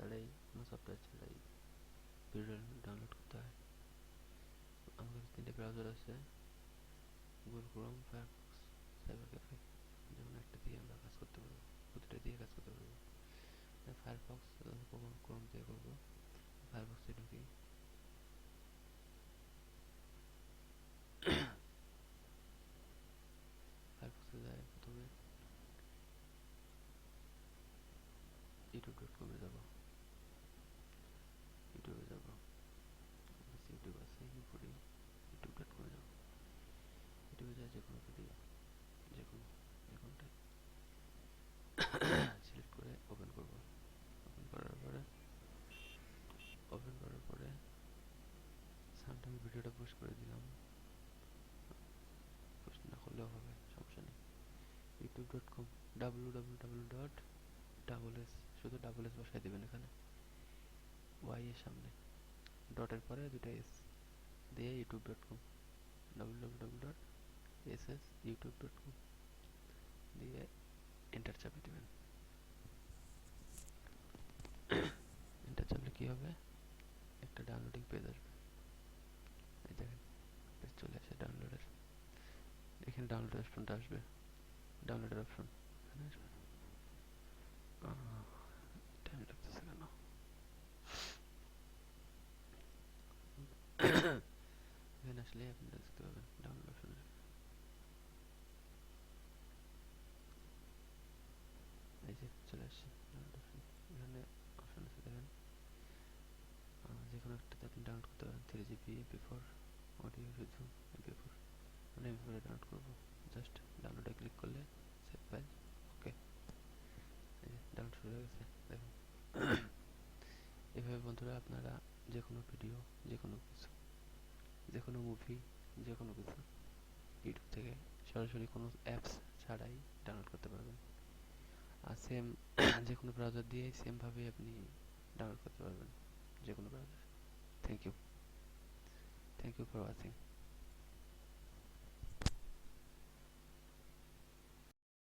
ছাড়াই, কোনো সফটওয়্যার ছাড়াই ভিডিও ডাউনলোড করতে হয়। আমার কাছে 3টে ব্রাউজার আছে, Google Chrome, Firefox, cyber cafe. যেমন একটা দিয়ে আমরা কাজ করতে পারবো, প্রতিটা দিয়ে কাজ করতে পারবো। ফায়ারফক্স ক্রোম দিয়ে করবো। ফায়ারফক্সে ঢুকি, ফায়ারফক্সে যাই প্রথমে youtube.com-এ যাবো। ইউটিউবে যাবো, ইউটিউব আছে উপরে, youtube.com-এ যাবো। ইউটিউবে যাই যে কোনো ভিডিও, যে কোনো কোনটাই সিলেক্ট করে ওপেন করবো। ওপেন করার পরে সামটাইম ভিডিওটা পোস্ট করে দিলাম। পোস্ট না করলেও হবে, সমস্যা নেই। youtube.com www.s শুধু ডাবল এস বসাই দেবেন এখানে, ওয়াই এর সামনে ডটের পরে দুটা এস দিয়ে youtube.com www.youtube.com দিয়ে এন্টার চাপিয়ে দেবেন। এন্টার চাপলে কি হবে, একটা ডাউনলোডিং পেজ আসবে। এই দেখেন, পেজ চলে আসে ডাউনলোডের। এখানে ডাউনলোডের অপশনটা আসবে, ডাউনলোডের অপশন এখানে আসবে। টাইম লাগতেছে কেন? এখানে আসলে আপনি দেখতে পাবেন ডাউনলোড অপশন আসবে। এই যে চলে আসছে ডাউনলোড অপশন। এখানে অপশন আছে দেখেন, যে কোনো একটাতে আপনি ডাউনলোড করতে পারেন। 3 GB MP4 অডিও শুধু MP4, মানে MP4 ডাউনলোড করবো। জাস্ট ডাউনলোডে ক্লিক করলে সেভ ফাইল, ওকে। এই যে ডাউনলোড শুরু হয়ে গেছে দেখুন। এভাবে বন্ধুরা আপনারা যে কোনো ভিডিও, যে কোনো কিছু, যে কোনো মুভি, যে কোনো কিছু ইউটিউব থেকে সরাসরি কোনো অ্যাপস ছাড়াই ডাউনলোড করতে পারবেন। আর সেম যে কোনো ব্রাউজার দিয়ে সেমভাবে আপনি ডাউনলোড করতে পারবেন, যে কোনো browser. Thank you for watching.